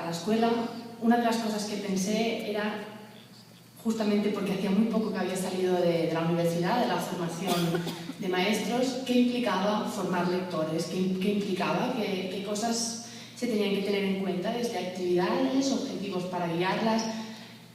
la escuela, una de las cosas que pensé era, justamente porque hacía muy poco que había salido de la universidad, de la formación de maestros, qué implicaba formar lectores, qué implicaba, qué cosas se tenían que tener en cuenta desde actividades, objetivos para guiarlas.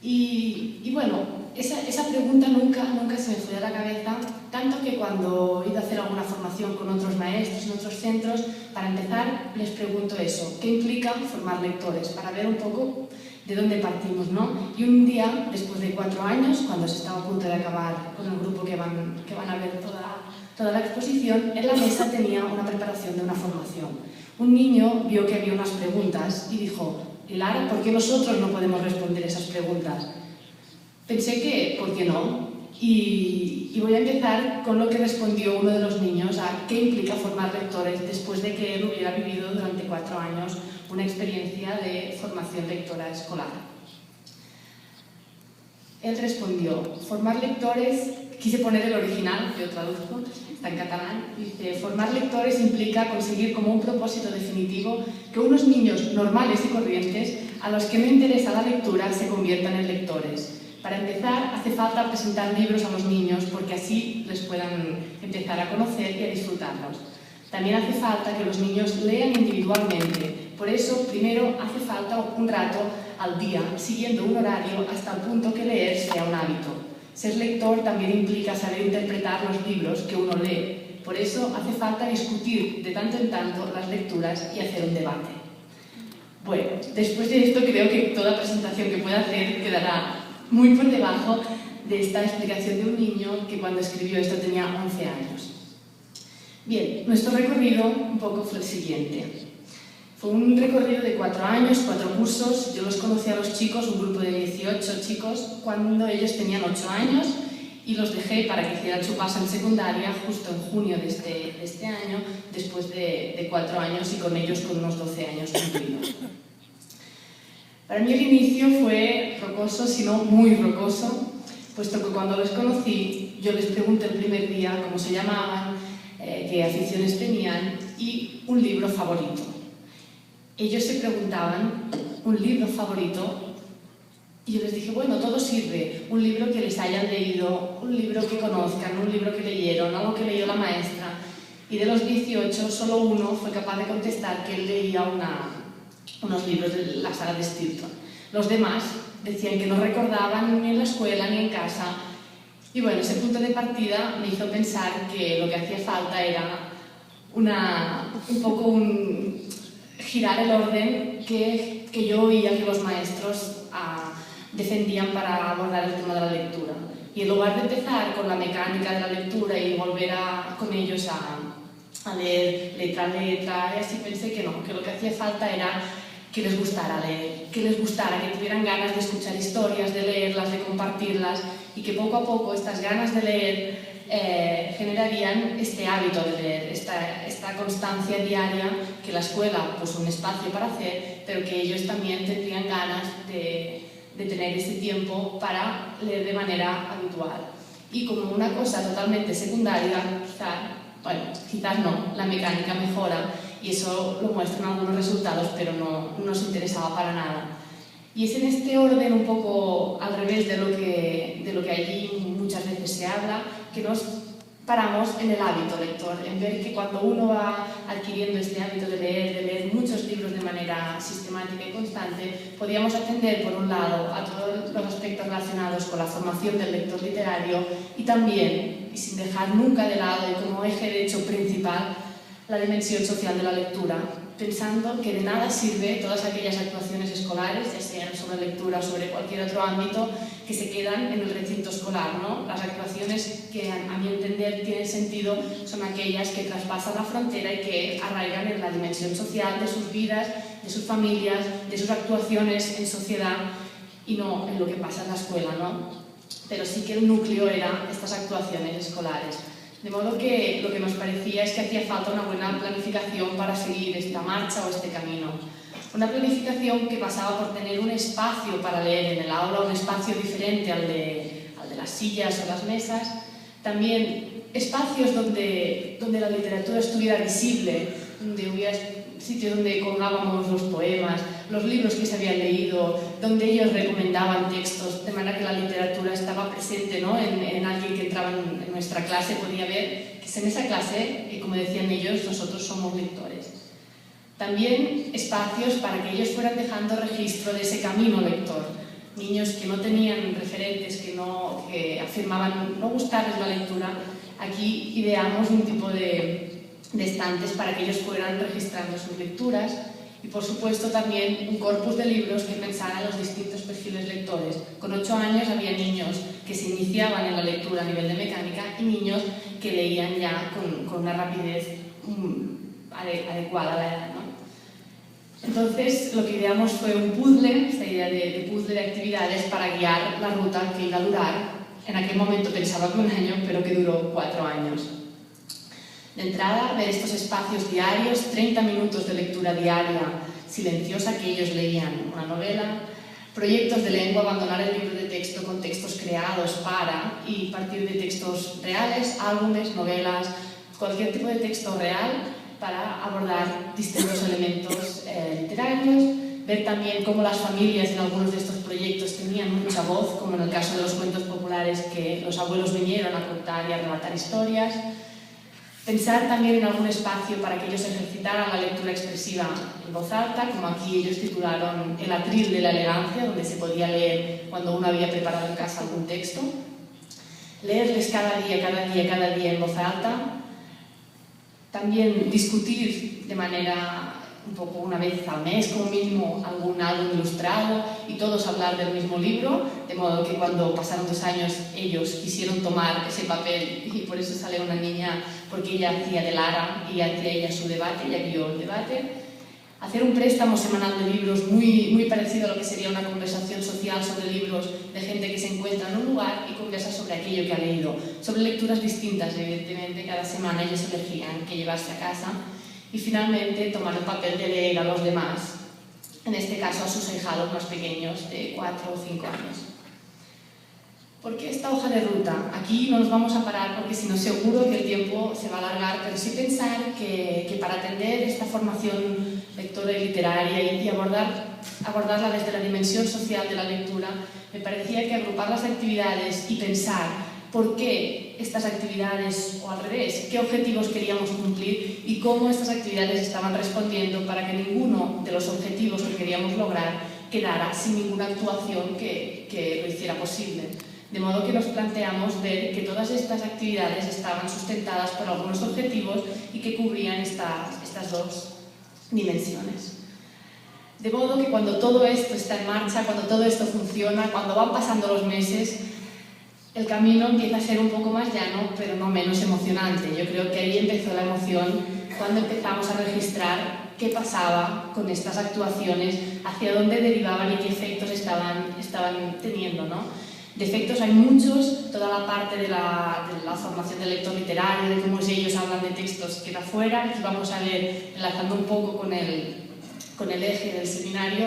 Y bueno, esa pregunta nunca se me fue de la cabeza, tanto que cuando he ido a hacer alguna formación con otros maestros en otros centros, para empezar les pregunto eso, ¿qué implica formar lectores? Para ver un poco de dónde partimos, ¿no? Y un día, después de 4 años, cuando se estaba a punto de acabar con el grupo que van a ver toda la exposición, en la mesa tenía una preparación de una formación. Un niño vio que había unas preguntas y dijo: Lara, ¿por qué nosotros no podemos responder esas preguntas? Pensé que, ¿por qué no? Y voy a empezar con lo que respondió uno de los niños a qué implica formar lectores después de que él hubiera vivido durante 4 años una experiencia de formación lectora escolar. Él respondió: formar lectores, quise poner el original, yo traduzco, está en catalán, dice: formar lectores implica conseguir como un propósito definitivo que unos niños normales y corrientes a los que no interesa la lectura se conviertan en lectores. Para empezar, hace falta presentar libros a los niños porque así les puedan empezar a conocer y a disfrutarlos. También hace falta que los niños lean individualmente. Por eso, primero hace falta un rato al día, siguiendo un horario hasta el punto que leer sea un hábito. Ser lector también implica saber interpretar los libros que uno lee. Por eso hace falta discutir de tanto en tanto las lecturas y hacer un debate. Bueno, después de esto creo que toda presentación que pueda hacer quedará muy por debajo de esta explicación de un niño que cuando escribió esto tenía 11 años. Bien, nuestro recorrido un poco fue el siguiente. Fue un recorrido de 4 años, 4 cursos. Yo los conocí a los chicos, un grupo de 18 chicos, cuando ellos tenían 8 años y los dejé para que hicieran su paso en secundaria justo en junio de este año, después de 4 años y con ellos con unos 12 años cumplidos. Para mí el inicio fue rocoso, si no muy rocoso, puesto que cuando los conocí yo les pregunté el primer día cómo se llamaban, qué aficiones tenían y un libro favorito. Ellos se preguntaban un libro favorito y yo les dije, bueno, todo sirve, un libro que les hayan leído, un libro que conozcan, un libro que leyeron, algo que leyó la maestra. Y de los 18, solo uno fue capaz de contestar que él leía unos libros de la saga de Stilton. Los demás decían que no recordaban ni en la escuela ni en casa. Y bueno, ese punto de partida me hizo pensar que lo que hacía falta era un poco girar el orden que yo oía que los maestros defendían para abordar el tema de la lectura. Y en lugar de empezar con la mecánica de la lectura y volver con ellos a leer letra a letra, y así pensé que no, que lo que hacía falta era que les gustara leer, que les gustara, que tuvieran ganas de escuchar historias, de leerlas, de compartirlas, y que poco a poco estas ganas de leer generarían este hábito de leer, esta constancia diaria que la escuela puso un espacio para hacer, pero que ellos también tendrían ganas de tener ese tiempo para leer de manera habitual. Y como una cosa totalmente secundaria, quizás no, la mecánica mejora y eso lo muestran algunos resultados, pero no nos interesaba para nada. Y es en este orden un poco al revés de lo que allí muchas veces se habla, que nos paramos en el hábito lector, en ver que cuando uno va adquiriendo este hábito de leer muchos libros de manera sistemática y constante, podíamos atender por un lado a todos los aspectos relacionados con la formación del lector literario y también, y sin dejar nunca de lado y como eje de hecho principal, la dimensión social de la lectura, pensando que de nada sirve todas aquellas actuaciones escolares, ya sean sobre lectura o sobre cualquier otro ámbito, que se quedan en el recinto escolar, ¿no? Las actuaciones que, a mi entender, tienen sentido son aquellas que traspasan la frontera y que arraigan en la dimensión social de sus vidas, de sus familias, de sus actuaciones en sociedad y no en lo que pasa en la escuela, ¿no? Pero sí que el núcleo eran estas actuaciones escolares. De modo que lo que nos parecía es que hacía falta una buena planificación para seguir esta marcha o este camino. Una planificación que pasaba por tener un espacio para leer en el aula, un espacio diferente al de las sillas o las mesas. También espacios donde la literatura estuviera visible, donde hubiera sitios donde colgábamos los poemas, los libros que se habían leído, donde ellos recomendaban textos, de manera que la literatura estaba presente, ¿no? en alguien que entraba en nuestra clase, podía ver que en esa clase, como decían ellos, nosotros somos lectores. También espacios para que ellos fueran dejando registro de ese camino lector. Niños que no tenían referentes, que afirmaban no gustarles la lectura, aquí ideamos un tipo de estantes para que ellos fueran registrando sus lecturas y, por supuesto, también un corpus de libros que pensaran los distintos perfiles lectores. Con 8 años había niños que se iniciaban en la lectura a nivel de mecánica y niños que leían ya con una rapidez adecuada a la edad, ¿no? Entonces, lo que ideamos fue un puzzle, esta idea de puzzle de actividades para guiar la ruta que iba a durar. En aquel momento pensaba que 1 año, pero que duró 4 años. De entrada, ver estos espacios diarios, 30 minutos de lectura diaria silenciosa que ellos leían una novela, proyectos de lengua, abandonar el libro de texto con textos creados para y partir de textos reales, álbumes, novelas, cualquier tipo de texto real para abordar distintos elementos literarios, ver también cómo las familias en algunos de estos proyectos tenían mucha voz, como en el caso de los cuentos populares que los abuelos vinieron a contar y a relatar historias, pensar también en algún espacio para que ellos ejercitaran la lectura expresiva en voz alta, como aquí ellos titularon El atril de la elegancia, donde se podía leer cuando uno había preparado en casa algún texto, leerles cada día en voz alta. También discutir de manera un poco una vez al mes, como mínimo, algún álbum ilustrado y todos hablar del mismo libro, de modo que cuando pasaron 2 años ellos quisieron tomar ese papel y por eso sale una niña, porque ella hacía de Lara y hacía ella su debate, ella guió el debate. Hacer un préstamo semanal de libros muy parecido a lo que sería una conversación social sobre libros de gente que se encuentra en un lugar y conversa sobre aquello que ha leído, sobre lecturas distintas, evidentemente cada semana ellos elegían qué llevarse a casa y finalmente tomar el papel de leer a los demás, en este caso a sus ahijados más pequeños de 4 o 5 años. ¿Por qué esta hoja de ruta? Aquí no nos vamos a parar porque si no seguro que el tiempo se va a alargar, pero sí pensar que para atender esta formación lectora y literaria y abordarla desde la dimensión social de la lectura, me parecía que agrupar las actividades y pensar por qué estas actividades, o al revés, qué objetivos queríamos cumplir y cómo estas actividades estaban respondiendo para que ninguno de los objetivos que queríamos lograr quedara sin ninguna actuación que lo hiciera posible. De modo que nos planteamos ver que todas estas actividades estaban sustentadas por algunos objetivos y que cubrían estas 2 dimensiones. De modo que cuando todo esto está en marcha, cuando todo esto funciona, cuando van pasando los meses, el camino empieza a ser un poco más llano, pero no menos emocionante. Yo creo que ahí empezó la emoción cuando empezamos a registrar qué pasaba con estas actuaciones, hacia dónde derivaban y qué efectos estaban teniendo, ¿no? De efectos hay muchos, toda la parte de la formación del lector literario, de cómo ellos hablan de textos queda fuera. Aquí vamos a ver, enlazando un poco con el eje del seminario,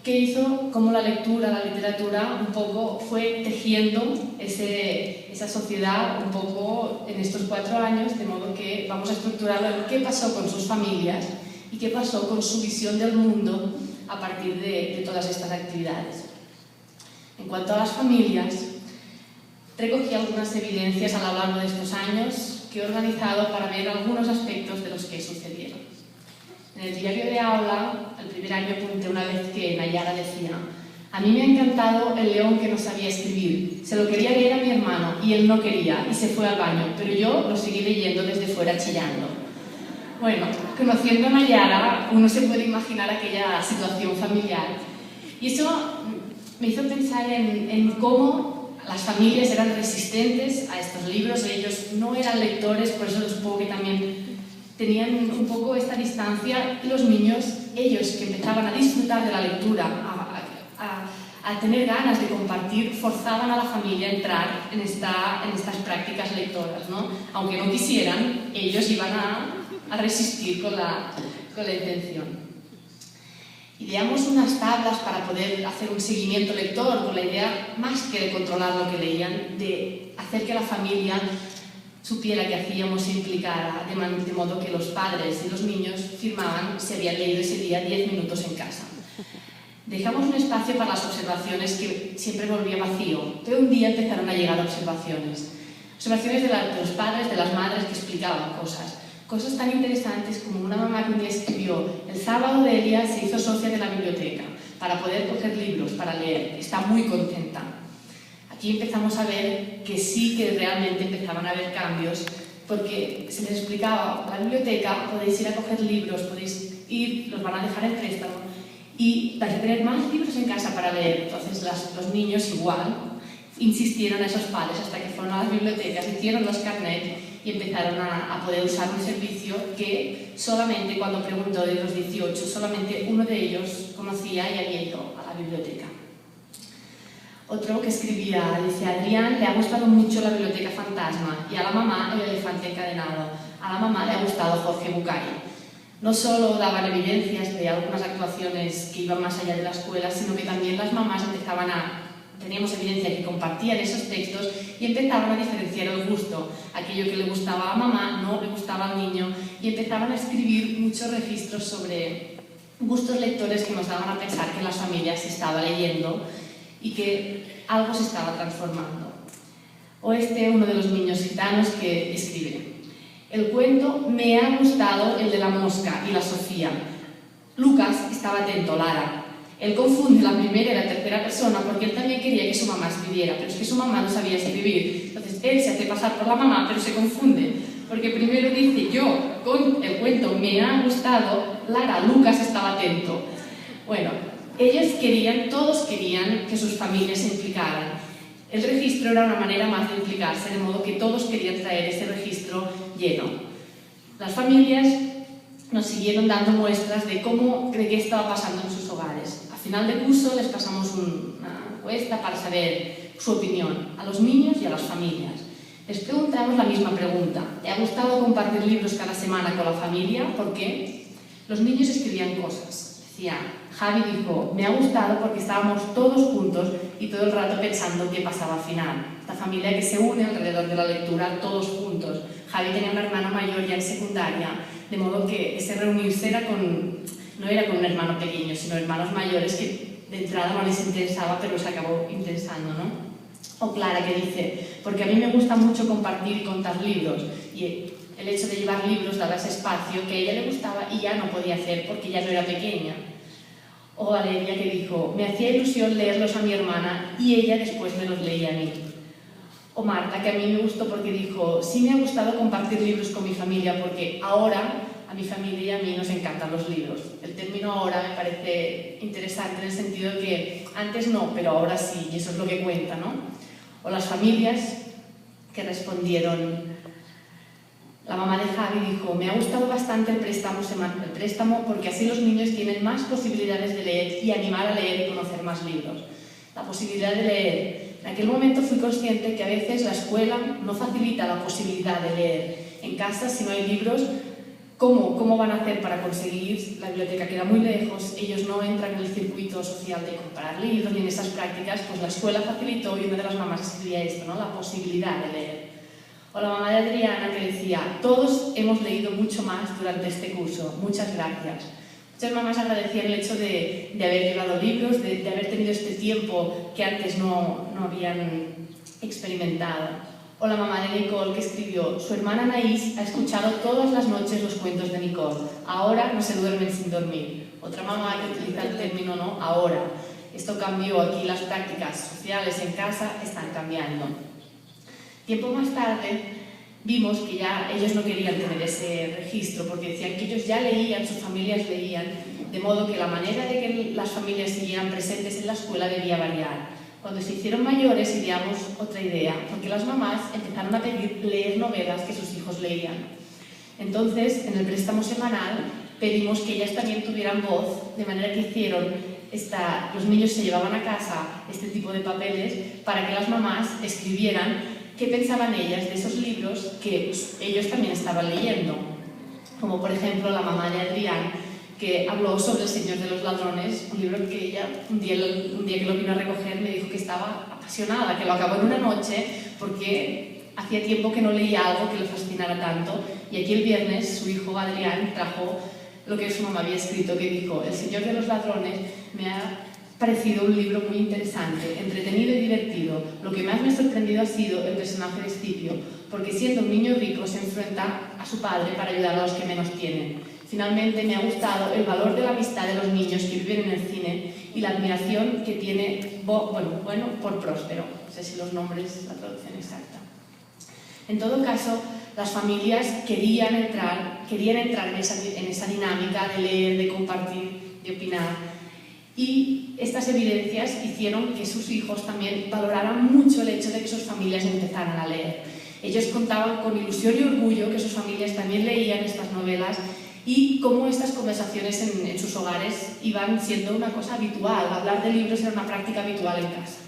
qué hizo, cómo la lectura, la literatura, un poco fue tejiendo esa sociedad un poco en estos 4 años, de modo que vamos a estructurarlo en qué pasó con sus familias y qué pasó con su visión del mundo a partir de todas estas actividades. En cuanto a las familias, recogí algunas evidencias a lo largo de estos años que he organizado para ver algunos aspectos de los que sucedieron. En el diario de aula, el primer año apunté una vez que Nayara decía: a mí me ha encantado el león que no sabía escribir, se lo quería leer a mi hermano y él no quería y se fue al baño, pero yo lo seguí leyendo desde fuera chillando. Bueno, conociendo a Nayara, uno se puede imaginar aquella situación familiar y eso me hizo pensar en cómo las familias eran resistentes a estos libros, ellos no eran lectores, por eso supongo que también tenían un poco esta distancia, y los niños, ellos que empezaban a disfrutar de la lectura, a tener ganas de compartir, forzaban a la familia a entrar en estas prácticas lectoras, ¿no? Aunque no quisieran, ellos iban a resistir con la intención. Ideamos unas tablas para poder hacer un seguimiento lector, con la idea, más que de controlar lo que leían, de hacer que la familia supiera qué hacíamos se implicara, de modo que los padres y los niños firmaban si habían leído ese día 10 minutos en casa. Dejamos un espacio para las observaciones que siempre volvía vacío, pero un día empezaron a llegar observaciones. Observaciones de los padres, de las madres que explicaban cosas tan interesantes como una mamá que un día escribió: el sábado Delia se hizo socia de la biblioteca para poder coger libros, para leer, está muy contenta. Aquí empezamos a ver que sí que realmente empezaban a haber cambios, porque se les explicaba: la biblioteca, podéis ir a coger libros, podéis ir, los van a dejar en préstamo y vais a tener más libros en casa para leer. Entonces los niños igual insistieron a esos padres hasta que fueron a las bibliotecas, hicieron los carnets y empezaron a poder usar un servicio que solamente, cuando preguntó de los 18, solamente uno de ellos conocía y había ido a la biblioteca. Otro que escribía, dice: a Adrián le ha gustado mucho la biblioteca fantasma y a la mamá el elefante encadenado. A la mamá le ha gustado Jorge Bucay. No solo daban evidencias de algunas actuaciones que iban más allá de la escuela, sino que también las mamás teníamos evidencia que compartían esos textos y empezaban a diferenciar el gusto. Aquello que le gustaba a mamá no le gustaba al niño, y empezaban a escribir muchos registros sobre gustos lectores que nos daban a pensar que en las familias se estaba leyendo y que algo se estaba transformando. O uno de los niños gitanos que escribe: el cuento me ha gustado el de la mosca y la Sofía. Lucas estaba atento, Lara. Él confunde la primera y la tercera persona porque él también quería que su mamá escribiera, pero es que su mamá no sabía escribir. Entonces él se hace pasar por la mamá, pero se confunde, porque primero dice: yo, con el cuento me ha gustado, Lara, Lucas estaba atento. Bueno, todos querían que sus familias se implicaran. El registro era una manera más de implicarse, de modo que todos querían traer ese registro lleno. Las familias nos siguieron dando muestras de qué estaba pasando en sus hogares. A final de curso les pasamos una encuesta para saber su opinión a los niños y a las familias. Les preguntamos la misma pregunta: ¿te ha gustado compartir libros cada semana con la familia? ¿Por qué? Los niños escribían cosas. Javi dijo: me ha gustado porque estábamos todos juntos y todo el rato pensando qué pasaba al final. Esta familia que se une alrededor de la lectura, todos juntos. Javi tenía una hermana mayor ya en secundaria, de modo que ese reunirse no era con un hermano pequeño, sino hermanos mayores que de entrada no les interesaba, pero se acabó interesando, ¿no? O Clara, que dice: porque a mí me gusta mucho compartir y contar libros, y el hecho de llevar libros daba ese espacio que a ella le gustaba y ya no podía hacer porque ya no era pequeña. O Valeria, que dijo: me hacía ilusión leerlos a mi hermana y ella después me los leía a mí. O Marta, que a mí me gustó porque dijo: sí me ha gustado compartir libros con mi familia porque ahora a mi familia y a mí nos encantan los libros. El término ahora me parece interesante en el sentido de que antes no, pero ahora sí, y eso es lo que cuenta, ¿no? O las familias que respondieron: la mamá de Javi dijo: me ha gustado bastante el préstamo porque así los niños tienen más posibilidades de leer y animar a leer y conocer más libros. La posibilidad de leer. En aquel momento fui consciente que a veces la escuela no facilita la posibilidad de leer. En casa, si no hay libros, ¿cómo van a hacer para conseguir? La biblioteca queda muy lejos, ellos no entran en el circuito social de comprar libros ni en esas prácticas, pues la escuela facilitó, y una de las mamás escribía esto, ¿no? La posibilidad de leer. O la mamá de Adriana, que decía: todos hemos leído mucho más durante este curso, muchas gracias. Muchas mamás agradecían el hecho de haber llevado libros, de haber tenido este tiempo que antes no habían experimentado. O la mamá de Nicole, que escribió: su hermana Anaís ha escuchado todas las noches los cuentos de Nicole, ahora no se duermen sin dormir. Otra mamá que utiliza el término no, ahora. Esto cambió, aquí las prácticas sociales en casa están cambiando. Tiempo más tarde vimos que ya ellos no querían tener ese registro porque decían que ellos ya leían, sus familias leían, de modo que la manera de que las familias siguieran presentes en la escuela debía variar. Cuando se hicieron mayores ideamos otra idea, porque las mamás empezaron a pedir leer novelas que sus hijos leían. Entonces, en el préstamo semanal pedimos que ellas también tuvieran voz, de manera que los niños se llevaban a casa este tipo de papeles para que las mamás escribieran qué pensaban ellas de esos libros que ellos también estaban leyendo. Como por ejemplo la mamá de Adrián, que habló sobre El Señor de los Ladrones, un libro que ella, un día que lo vino a recoger, me dijo que estaba apasionada, que lo acabó en una noche porque hacía tiempo que no leía algo que le fascinara tanto, y aquí el viernes su hijo Adrián trajo lo que su mamá había escrito, que dijo: El Señor de los Ladrones me ha parecido un libro muy interesante, entretenido y divertido. Lo que más me ha sorprendido ha sido el personaje de Escipión, porque siendo un niño rico se enfrenta a su padre para ayudar a los que menos tienen. Finalmente me ha gustado el valor de la amistad de los niños que viven en el cine y la admiración que tiene bueno por Próspero. No sé si los nombres, la traducción exacta. En todo caso, las familias querían entrar en esa dinámica de leer, de compartir, de opinar. Y estas evidencias hicieron que sus hijos también valoraran mucho el hecho de que sus familias empezaran a leer. Ellos contaban con ilusión y orgullo que sus familias también leían estas novelas y cómo estas conversaciones en sus hogares iban siendo una cosa habitual. Hablar de libros era una práctica habitual en casa.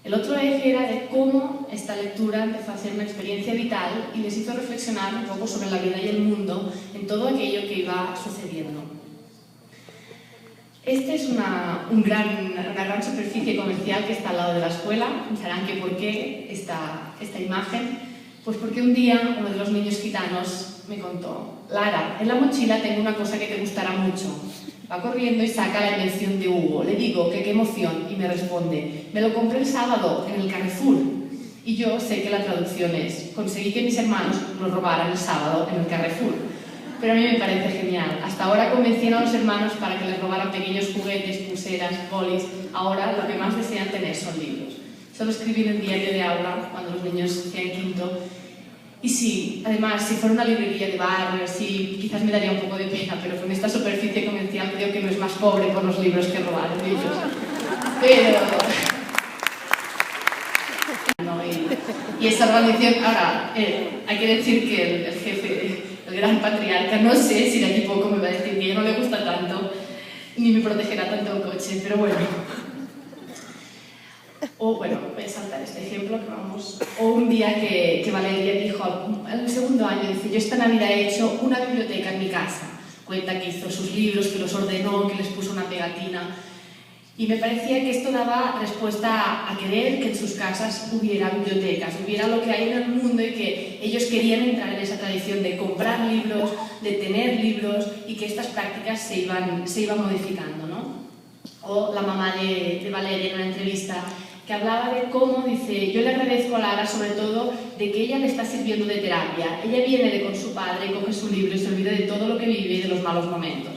El otro eje era de cómo esta lectura empezó a ser una experiencia vital y les hizo reflexionar un poco sobre la vida y el mundo en todo aquello que iba sucediendo. Esta es una gran superficie comercial que está al lado de la escuela. Pensarán que ¿por qué esta imagen? Pues porque un día uno de los niños gitanos me contó: Lara, en la mochila tengo una cosa que te gustará mucho. Va corriendo y saca la invención de Hugo. Le digo que qué emoción y me responde: me lo compré el sábado en el Carrefour. Y yo sé que la traducción es: conseguí que mis hermanos lo robaran el sábado en el Carrefour. Pero a mí me parece genial. Hasta ahora convencían a los hermanos para que les robaran pequeños juguetes, pulseras, bolis. Ahora lo que más desean tener son libros. Solo escribí en el diario de aula cuando los niños hacían quinto. Y sí, además, si fuera una librería de barrio, sí, quizás me daría un poco de pena, pero con esta superficie comercial creo que no es más pobre por los libros que robaron ellos. Pero... y esa organización, ahora, hay que decir que el jefe, el gran patriarca, no sé si de aquí poco me va a decir que no le gusta tanto, ni me protegerá tanto el coche, pero bueno. O bueno, voy a saltar este ejemplo, que vamos. O un día que Valeria dijo, en el segundo año, dice: yo esta Navidad he hecho una biblioteca en mi casa. Cuenta que hizo sus libros, que los ordenó, que les puso una pegatina. Y me parecía que esto daba respuesta a querer que en sus casas hubiera bibliotecas, hubiera lo que hay en el mundo, y que ellos querían entrar en esa tradición de comprar libros, de tener libros, y que estas prácticas se iban modificando, ¿no? O la mamá de Valeria en una entrevista, que hablaba de cómo, dice: yo le agradezco a Lara sobre todo de que ella le está sirviendo de terapia. Ella viene con su padre, coge su libro y se olvida de todo lo que vive y de los malos momentos.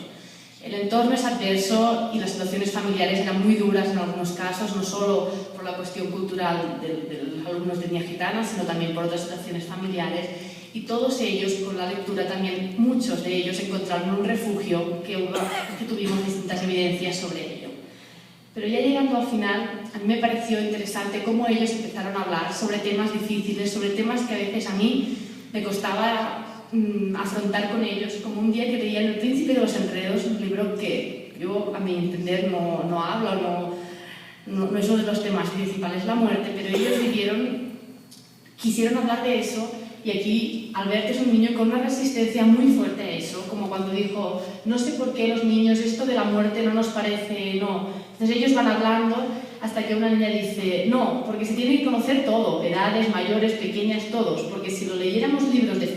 El entorno es adverso y las situaciones familiares eran muy duras en algunos casos, no solo por la cuestión cultural de los alumnos de etnia gitana, sino también por otras situaciones familiares. Y todos ellos, con la lectura también, muchos de ellos encontraron un refugio que tuvimos distintas evidencias sobre ello. Pero ya llegando al final, a mí me pareció interesante cómo ellos empezaron a hablar sobre temas difíciles, sobre temas que a veces a mí me costaba afrontar con ellos, como un día que leían El Príncipe de los Enredos, un libro que yo, a mi entender, no habla, no es uno de los temas principales, la muerte, pero ellos quisieron hablar de eso. Y aquí Albert es un niño con una resistencia muy fuerte a eso, como cuando dijo: no sé por qué los niños esto de la muerte no nos parece, no. Entonces ellos van hablando hasta que una niña dice: no, porque se tiene que conocer todo, edades, mayores, pequeñas, todos, porque si solo leyéramos libros de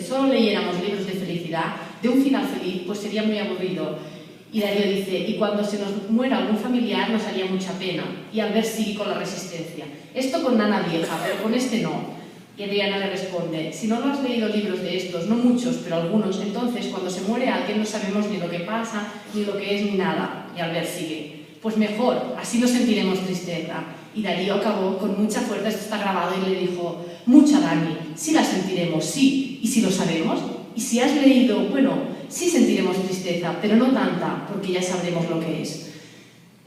felicidad, de un final feliz, pues sería muy aburrido. Y Darío dice: y cuando se nos muera algún familiar nos haría mucha pena. Y Albert sigue con la resistencia: esto con Nana vieja, pero con este no. Y Adriana le responde: si no has leído libros de estos, no muchos, pero algunos, entonces cuando se muere alguien no sabemos ni lo que pasa, ni lo que es, ni nada. Y Albert sigue: pues mejor, así no sentiremos tristeza. Y Darío acabó con mucha fuerza, esto está grabado, y le dijo: mucha, Dani, sí la sentiremos, sí. ¿Y si lo sabemos? Y si has leído, bueno, sí sentiremos tristeza, pero no tanta, porque ya sabremos lo que es.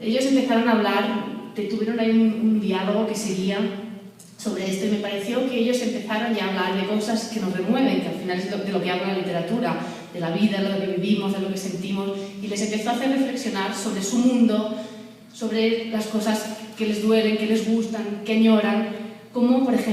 Ellos empezaron a hablar, tuvieron ahí un diálogo que seguía sobre esto, y me pareció que ellos empezaron ya a hablar de cosas que nos remueven, que al final es de lo que habla la literatura, de la vida, de lo que vivimos, de lo que sentimos, y les empezó a hacer reflexionar sobre su mundo, sobre las cosas que les duelen, que les gustan, que añoran, como por ejemplo